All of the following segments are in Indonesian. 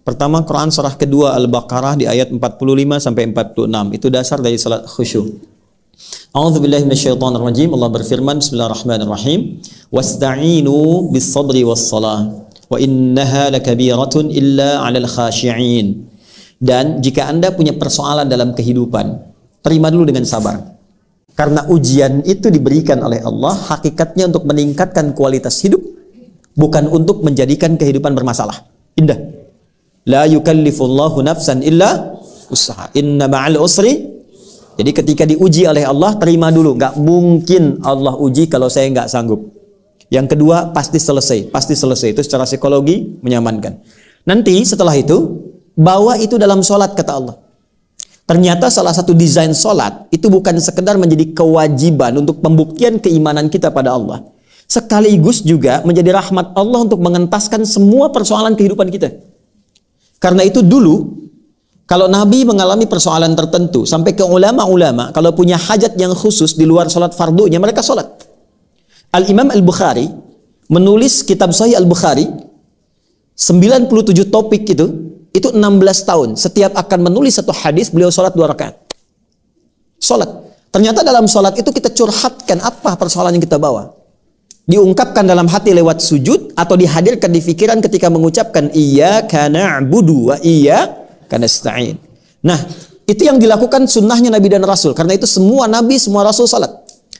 Pertama, Quran surah kedua Al-Baqarah di ayat 45 sampai 46. Itu dasar dari salat khusyuk. A'udzubillahi minasyaitonirrajim. Allah berfirman, Bismillahirrahmanirrahim. Wasta'inu bis-sabri was-salah. Wa innaha lakabiratun illa 'alal khashi'in. Dan jika Anda punya persoalan dalam kehidupan, terima dulu dengan sabar. Karena ujian itu diberikan oleh Allah hakikatnya untuk meningkatkan kualitas hidup, bukan untuk menjadikan kehidupan bermasalah. Indah. La yukallifullahu nafsan illa usaha. Inna ma'al usri. Jadi ketika diuji oleh Allah, terima dulu. Nggak mungkin Allah uji kalau saya nggak sanggup. Yang kedua, pasti selesai. Pasti selesai. Itu secara psikologi menyamankan. Nanti setelah itu, bawa itu dalam sholat, kata Allah. Ternyata salah satu desain sholat itu bukan sekedar menjadi kewajiban untuk pembuktian keimanan kita pada Allah. Sekaligus juga menjadi rahmat Allah untuk mengentaskan semua persoalan kehidupan kita. Karena itu dulu, kalau Nabi mengalami persoalan tertentu, sampai ke ulama-ulama, kalau punya hajat yang khusus di luar sholat fardunya, mereka sholat. Al-Imam Al-Bukhari menulis kitab Sahih Al-Bukhari, 97 topik itu 16 tahun. Setiap akan menulis satu hadis, beliau sholat 2 rakaat. Sholat. Ternyata dalam sholat itu kita curhatkan apa persoalan yang kita bawa. Diungkapkan dalam hati lewat sujud atau dihadirkan di pikiran ketika mengucapkan iyyaka na'budu wa iyyaka nasta'in. Nah, itu yang dilakukan sunnahnya Nabi dan Rasul. Karena itu semua Nabi, semua Rasul salat.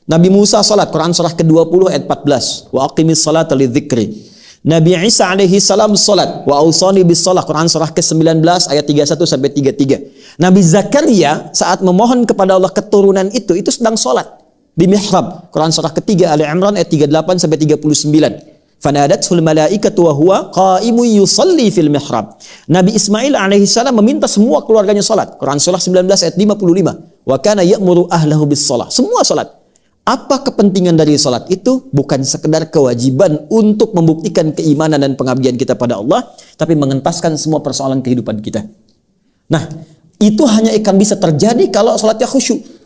Nabi Musa salat, Quran surah ke-20 ayat 14. Wa aqimis salata lidzikri. Nabi Isa alaihi salam salat. Wa ausani bis salah, Quran surah ke-19 ayat 31 sampai 33. Nabi Zakaria saat memohon kepada Allah keturunan itu sedang salat di mihrab, Quran surah ketiga Ali Imran ayat 38 sampai 39. Fanadatul malaikatu wa huwa qaimun yusalli fil mihrab. Nabi Ismail alaihi salam meminta semua keluarganya salat, Quran surah 19 ayat 55. Wa kana ya'muru ahlahu bis shalah. Semua salat. Apa kepentingan dari salat itu? Bukan sekedar kewajiban untuk membuktikan keimanan dan pengabdian kita pada Allah, tapi mengentaskan semua persoalan kehidupan kita. Nah, itu hanya akan bisa terjadi kalau salatnya khusyuk.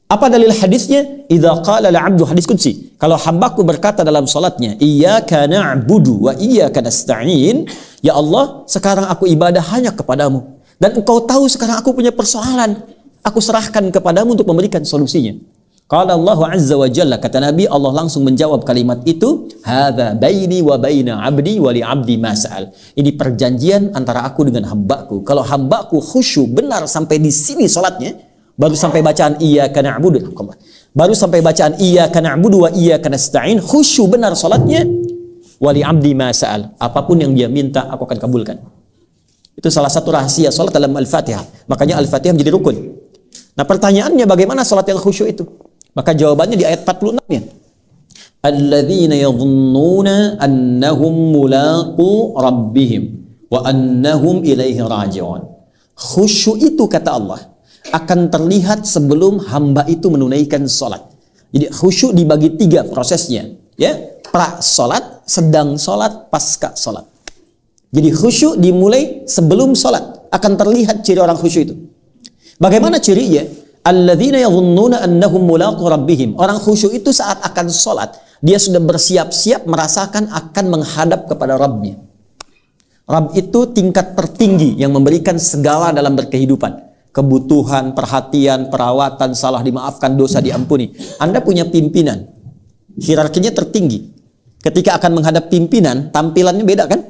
Apa dalil hadisnya? Idza qala al-'abdu, hadis qudsi. Kalau hambaku berkata dalam salatnya, iyyaka na'budu wa iyyaka nasta'in, ya Allah, sekarang aku ibadah hanya kepadamu dan engkau tahu sekarang aku punya persoalan. Aku serahkan kepadamu untuk memberikan solusinya. Qala Allah azza wa jalla, kata Nabi, Allah langsung menjawab kalimat itu, hadza baini wa baina 'abdi wa li 'abdi ma sa'al. Ini perjanjian antara aku dengan hambaku. Kalau hambaku khusyuk benar sampai di sini salatnya, baru sampai bacaan iyyaka na'budu, baru sampai bacaan iyyaka na'budu wa iyyaka nasta'in, khusyuk benar salatnya, wali 'abdi ma sa'al, apapun yang dia minta aku akan kabulkan. Itu salah satu rahasia salat dalam Al-Fatihah. Makanya Al-Fatihah menjadi rukun. Nah, pertanyaannya bagaimana salat yang khusyuk itu? Maka jawabannya di ayat 46-nya. Alladzina yadhunnuna annahum mulaqu rabbihim wa annahum ilaihi raji'un. Khusyuk itu, kata Allah, akan terlihat sebelum hamba itu menunaikan sholat. Jadi khusyuk dibagi 3 prosesnya, ya, pra sholat, sedang sholat, pasca sholat. Jadi khusyuk dimulai sebelum sholat, akan terlihat ciri orang khusyuk itu. Bagaimana cirinya? Alladzina yadhunnuna annahum mulaqu rabbihim. Orang khusyuk itu saat akan sholat, dia sudah bersiap-siap merasakan akan menghadap kepada Rabbnya. Rabb itu tingkat tertinggi yang memberikan segala dalam berkehidupan. Kebutuhan, perhatian, perawatan, salah dimaafkan, dosa diampuni. Anda punya pimpinan, hierarkinya tertinggi. Ketika akan menghadap pimpinan, tampilannya beda kan?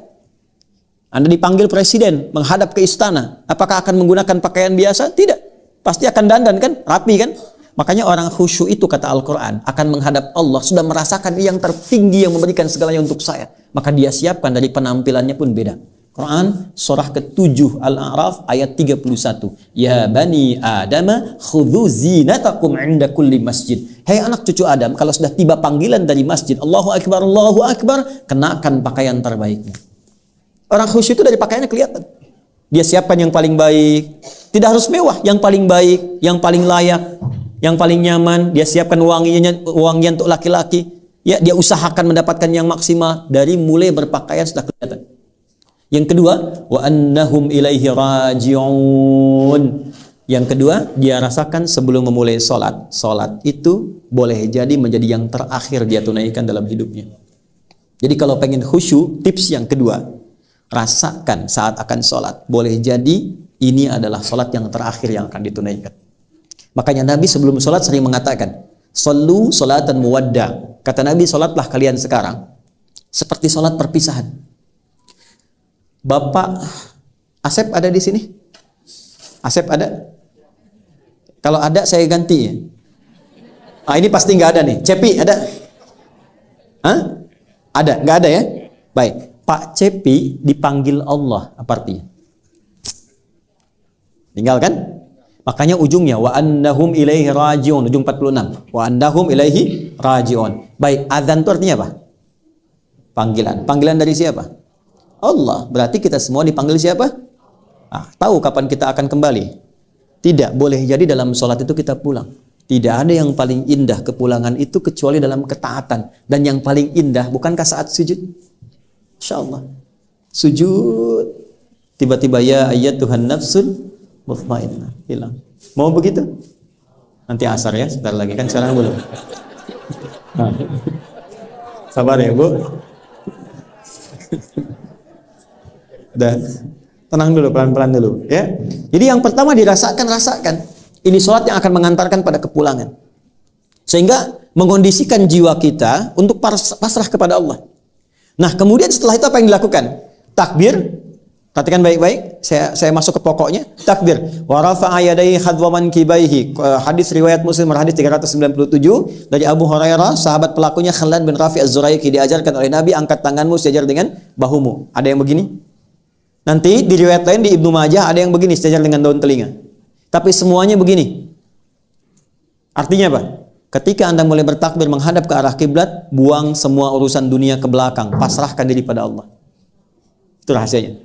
Anda dipanggil presiden, menghadap ke istana. Apakah akan menggunakan pakaian biasa? Tidak. Pasti akan dandan kan? Rapi kan? Makanya orang khusyuk itu, kata Al-Quran, akan menghadap Allah, sudah merasakan yang tertinggi yang memberikan segalanya untuk saya. Maka dia siapkan dari penampilannya pun beda. Quran surah ke-7 Al-A'raf ayat 31. Ya bani Adam khudhu zinatakum 'inda kulli masjid. Hai anak cucu Adam, kalau sudah tiba panggilan dari masjid, Allahu Akbar, kenakan pakaian terbaiknya. Orang khusyuk itu dari pakaiannya kelihatan. Dia siapkan yang paling baik. Tidak harus mewah, yang paling baik, yang paling layak, yang paling nyaman. Dia siapkan wangian untuk laki-laki. Ya, dia usahakan mendapatkan yang maksimal. Dari mulai berpakaian sudah kelihatan. Yang kedua, wa annahum ilaihi raji'un. Yang kedua, dia rasakan sebelum memulai sholat. Sholat itu boleh jadi menjadi yang terakhir dia tunaikan dalam hidupnya. Jadi kalau pengen khusyuk, tips yang kedua, rasakan saat akan sholat. Boleh jadi ini adalah sholat yang terakhir yang akan ditunaikan. Makanya Nabi sebelum sholat sering mengatakan, "Shollu sholatan muwadda." Kata Nabi, sholatlah kalian sekarang seperti sholat perpisahan. Bapak Asep ada di sini? Asep ada? Kalau ada saya ganti ya. Ah, ini pasti nggak ada nih. Cepi ada? Hah? Ada? Nggak ada ya? Baik. Pak Cepi dipanggil Allah, apa artinya? Tinggal kan? Makanya ujungnya wa annahum ilaihi rajiun, ujung 46. Wa annahum ilaihi rajiun. Baik, azan itu artinya apa? Panggilan. Panggilan dari siapa? Allah. Berarti kita semua dipanggil siapa? Ah, tahu kapan kita akan kembali? Tidak, boleh jadi dalam sholat itu kita pulang. Tidak ada yang paling indah kepulangan itu kecuali dalam ketaatan. Dan yang paling indah bukankah saat sujud? Insya Allah. Sujud. Tiba-tiba ya ayyatuhan nafsul mutmainnah. Hilang. Mau begitu? Nanti asar ya, sebentar lagi. Kan sekarang belum. Nah. Sabar ya Bu. Udah. Tenang dulu, pelan-pelan dulu ya. Jadi yang pertama rasakan. Ini sholat yang akan mengantarkan pada kepulangan. Sehingga mengondisikan jiwa kita untuk pasrah kepada Allah. Nah, kemudian setelah itu apa yang dilakukan? Takbir. Perhatikan baik-baik. Saya masuk ke pokoknya. Takbir. Wa rafa'a yadayhi khadwa mankibaihi. Hadis riwayat Muslim hadis 397 dari Abu Hurairah, sahabat pelakunya Khalad bin Rafi' Az-Zuraiki, diajarkan oleh Nabi, angkat tanganmu sejajar dengan bahumu. Ada yang begini? Nanti di riwayat lain di Ibnu Majah ada yang begini, sejajar dengan daun telinga. Tapi semuanya begini. Artinya apa? Ketika Anda mulai bertakbir menghadap ke arah kiblat, buang semua urusan dunia ke belakang, pasrahkan diri pada Allah. Itu rahasianya.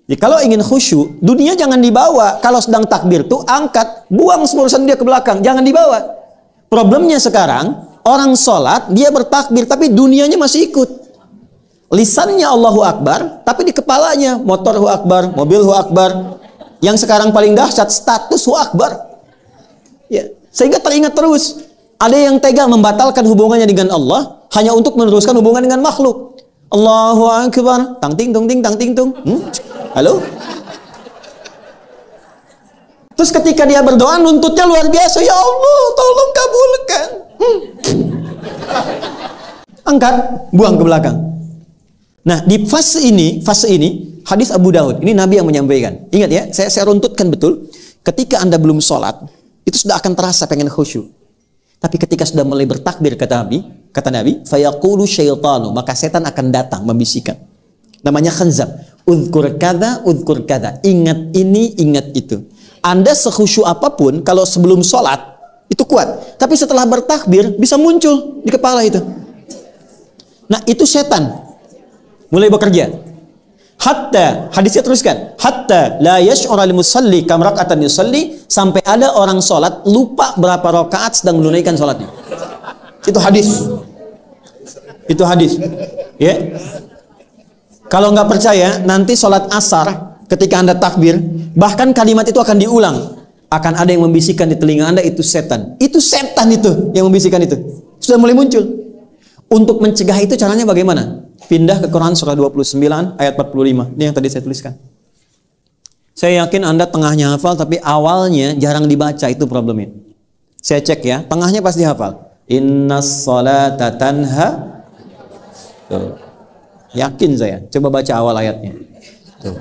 Jadi kalau ingin khusyuk, dunia jangan dibawa. Kalau sedang takbir tuh angkat, buang semua urusan dia ke belakang, jangan dibawa. Problemnya sekarang, orang sholat, dia bertakbir tapi dunianya masih ikut. Lisannya Allahu Akbar, tapi di kepalanya motor Hu Akbar, mobil Hu Akbar. Yang sekarang paling dahsyat, status Hu Akbar. Ya, sehingga teringat terus. Ada yang tega membatalkan hubungannya dengan Allah hanya untuk meneruskan hubungan dengan makhluk. Allahu Akbar, tang ting tung ting tang ting tung. Halo? Terus ketika dia berdoa nuntutnya luar biasa, ya Allah, tolong kabulkan. Angkat, buang ke belakang. Nah, di fase ini hadis Abu Daud, ini Nabi yang menyampaikan. Ingat ya, saya runtutkan betul. Ketika Anda belum sholat, itu sudah akan terasa pengen khusyuk. Tapi ketika sudah mulai bertakbir, kata Nabi, fayaqulu syaitanu, maka setan akan datang membisikkan. Namanya khanzab. Udhkur kada, ingat ini, ingat itu. Anda sekhusyuk apapun, kalau sebelum sholat, itu kuat. Tapi setelah bertakbir, bisa muncul di kepala itu. Nah, itu setan mulai bekerja. Hatta, hadisnya teruskan, hatta la yash'ura lil musalli kam rak'atan yusalli, sampai ada orang sholat lupa berapa rakaat sedang menunaikan sholatnya. Itu hadis. Itu hadis. Ya. Kalau nggak percaya, nanti sholat asar ketika Anda takbir, bahkan kalimat itu akan diulang. Akan ada yang membisikkan di telinga Anda, itu setan. Itu setan itu yang membisikkan itu. Sudah mulai muncul. Untuk mencegah itu caranya bagaimana? Pindah ke Quran surah 29 ayat 45. Ini yang tadi saya tuliskan. Saya yakin Anda tengahnya hafal, tapi awalnya jarang dibaca, itu problemnya. Saya cek ya, tengahnya pasti hafal. Innas salata tanha. Tuh. Yakin saya. Coba baca awal ayatnya. Tuh.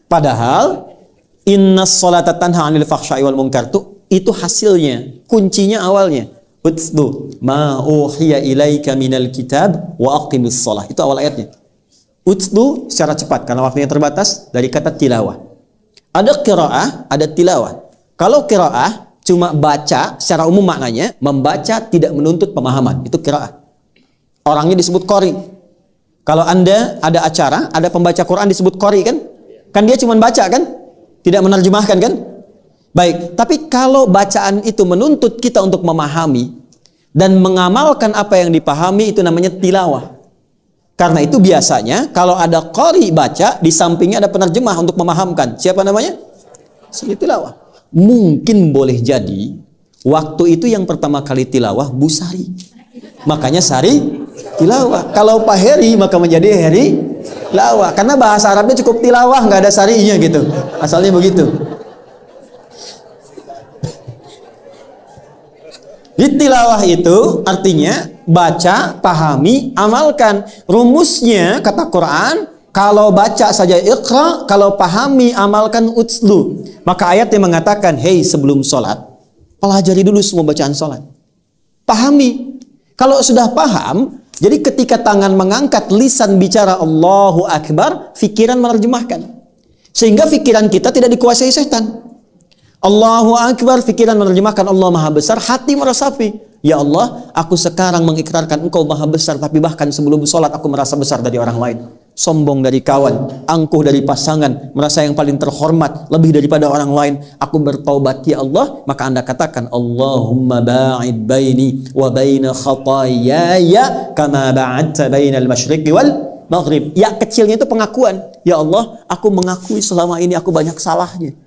Padahal innas salata tanha 'anil fahsya'i wal munkar itu hasilnya, kuncinya awalnya. Utlu ma uhiya ilaika minal kitab wa aqimis shalah. Itu awal ayatnya. Utlu secara cepat karena waktunya terbatas, dari kata tilawah. Ada qiraah, ada tilawah. Kalau qiraah cuma baca, secara umum maknanya membaca tidak menuntut pemahaman. Itu qiraah. Orangnya disebut qari. Kalau Anda ada acara, ada pembaca Quran disebut qari kan? Kan dia cuma baca kan? Tidak menerjemahkan kan? Baik, tapi kalau bacaan itu menuntut kita untuk memahami dan mengamalkan apa yang dipahami, itu namanya tilawah. Karena itu biasanya kalau ada qari baca, di sampingnya ada penerjemah untuk memahamkan. Siapa namanya? Suri tilawah. Mungkin boleh jadi waktu itu yang pertama kali tilawah Bu Sari. Makanya Sari tilawah. Kalau Pak Heri maka menjadi Heri tilawah. Karena bahasa Arabnya cukup tilawah, nggak ada syari'nya gitu. Asalnya begitu. Di tilawah itu artinya baca, pahami, amalkan. Rumusnya kata Quran, kalau baca saja iqra, kalau pahami, amalkan utslu. Maka ayat yang mengatakan, hei sebelum sholat, pelajari dulu semua bacaan sholat. Pahami. Kalau sudah paham, jadi ketika tangan mengangkat, lisan bicara Allahu Akbar, fikiran menerjemahkan. Sehingga fikiran kita tidak dikuasai setan. Allahu Akbar, fikiran menerjemahkan Allah Maha Besar, hati meresapi. Ya Allah, aku sekarang mengikrarkan Engkau Maha Besar, tapi bahkan sebelum sholat aku merasa besar dari orang lain. Sombong dari kawan, angkuh dari pasangan, merasa yang paling terhormat, lebih daripada orang lain. Aku bertaubat ya Allah, maka Anda katakan, Allahumma ba'id baini wa baina khatayaya kama ba'adta bainal masyriqi wal maghrib. Ya kecilnya itu pengakuan. Ya Allah, aku mengakui selama ini aku banyak salahnya.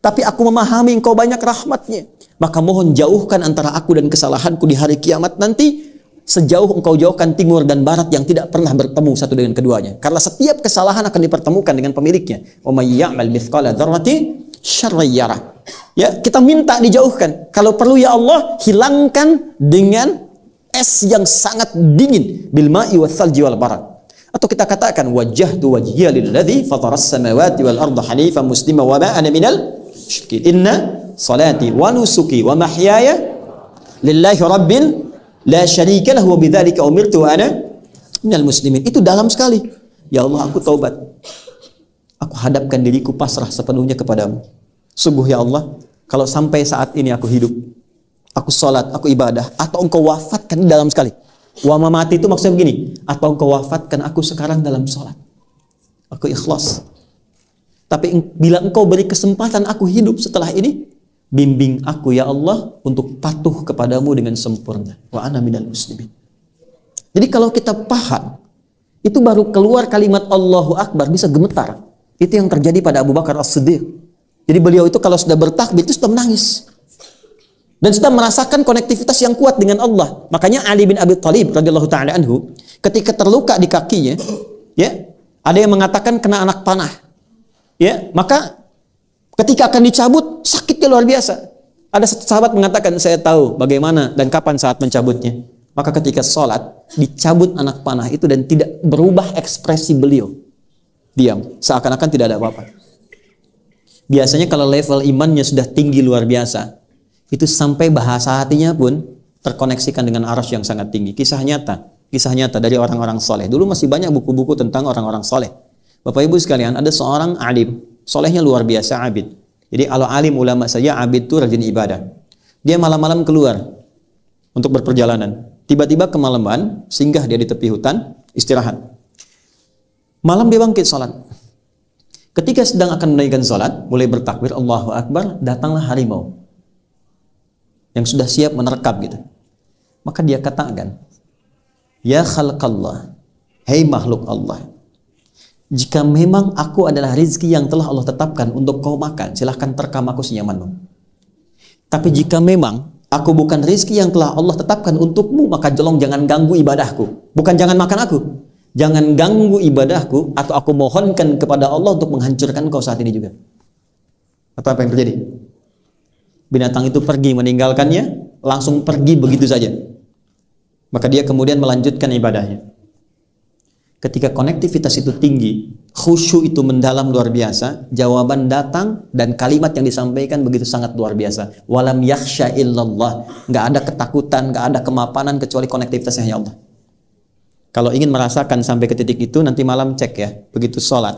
Tapi aku memahami Engkau banyak rahmatnya. Maka mohon jauhkan antara aku dan kesalahanku di hari kiamat nanti, sejauh Engkau jauhkan timur dan barat yang tidak pernah bertemu satu dengan keduanya. Karena setiap kesalahan akan dipertemukan dengan pemiliknya. Wa may ya'mal mithqala dzarratin syarran yarah. Ya, kita minta dijauhkan. Kalau perlu ya Allah, hilangkan dengan es yang sangat dingin, bil ma'i wath thalji wal barad. Atau kita katakan wajjahtu wajhiya lilladzi fataras samawati wal arda hanifan muslima wa ma ana minal inna salati wa nusuki wa mahyaya lillahi rabbil la syarika lahu wa bidzalika umirtu wa ana minal muslimin. Itu dalam sekali. Ya Allah, aku taubat. Aku hadapkan diriku pasrah sepenuhnya kepadamu. Sungguh ya Allah, kalau sampai saat ini aku hidup, aku salat, aku ibadah, atau Engkau wafatkan, dalam sekali. Wa mamati itu maksudnya begini, atau Engkau wafatkan aku sekarang dalam salat, aku ikhlas. Tapi bila Engkau beri kesempatan aku hidup setelah ini, bimbing aku ya Allah untuk patuh kepadamu dengan sempurna. Wa ana minal muslimin. Jadi kalau kita paham, itu baru keluar kalimat Allahu Akbar bisa gemetar. Itu yang terjadi pada Abu Bakar As-Siddiq. Jadi beliau itu kalau sudah bertakbir itu sudah menangis. Dan sudah merasakan konektivitas yang kuat dengan Allah. Makanya Ali bin Abi Thalib radhiyallahu taala anhu ketika terluka di kakinya, ya, ada yang mengatakan kena anak panah. Ya, maka ketika akan dicabut sakitnya luar biasa. Ada satu sahabat mengatakan, saya tahu bagaimana dan kapan saat mencabutnya. Maka ketika sholat dicabut anak panah itu dan tidak berubah ekspresi beliau, diam, seakan-akan tidak ada apa-apa. Biasanya kalau level imannya sudah tinggi luar biasa, itu sampai bahasa hatinya pun terkoneksikan dengan arasy yang sangat tinggi. Kisah nyata dari orang-orang soleh. Dulu masih banyak buku-buku tentang orang-orang soleh. Bapak Ibu sekalian, ada seorang alim, solehnya luar biasa, abid. Jadi kalau alim ulama saja, abid itu rajin ibadah. Dia malam-malam keluar untuk berperjalanan. Tiba-tiba kemalaman, singgah dia di tepi hutan, istirahat. Malam dia bangkit salat. Ketika sedang akan menunaikan salat, mulai bertakbir Allahu Akbar, datanglah harimau yang sudah siap menerkam gitu. Maka dia katakan, ya khalqallah, hei makhluk Allah, jika memang aku adalah rizki yang telah Allah tetapkan untuk kau makan, silahkan terkam aku senyamanmu. Tapi jika memang aku bukan rizki yang telah Allah tetapkan untukmu, maka jangan ganggu ibadahku. Bukan jangan makan aku, jangan ganggu ibadahku, atau aku mohonkan kepada Allah untuk menghancurkan kau saat ini juga. Atau apa yang terjadi? Binatang itu pergi meninggalkannya, langsung pergi begitu saja. Maka dia kemudian melanjutkan ibadahnya. Ketika konektivitas itu tinggi, khusyuk itu mendalam luar biasa, jawaban datang dan kalimat yang disampaikan begitu sangat luar biasa. Walam yakhsha illallah. Nggak ada ketakutan, nggak ada kemapanan kecuali konektivitasnya hanya Allah. Kalau ingin merasakan sampai ke titik itu, nanti malam cek ya. Begitu sholat,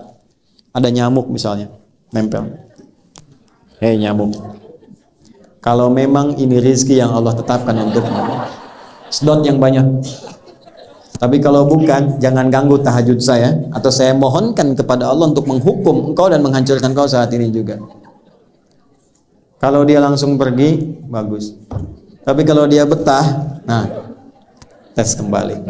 ada nyamuk misalnya, nempel. Hei nyamuk, kalau memang ini rezeki yang Allah tetapkan untukmu, sedot yang banyak. Tapi kalau bukan, jangan ganggu tahajud saya, atau saya mohonkan kepada Allah untuk menghukum engkau dan menghancurkan kau saat ini juga. Kalau dia langsung pergi, bagus. Tapi kalau dia betah, nah, tes kembali.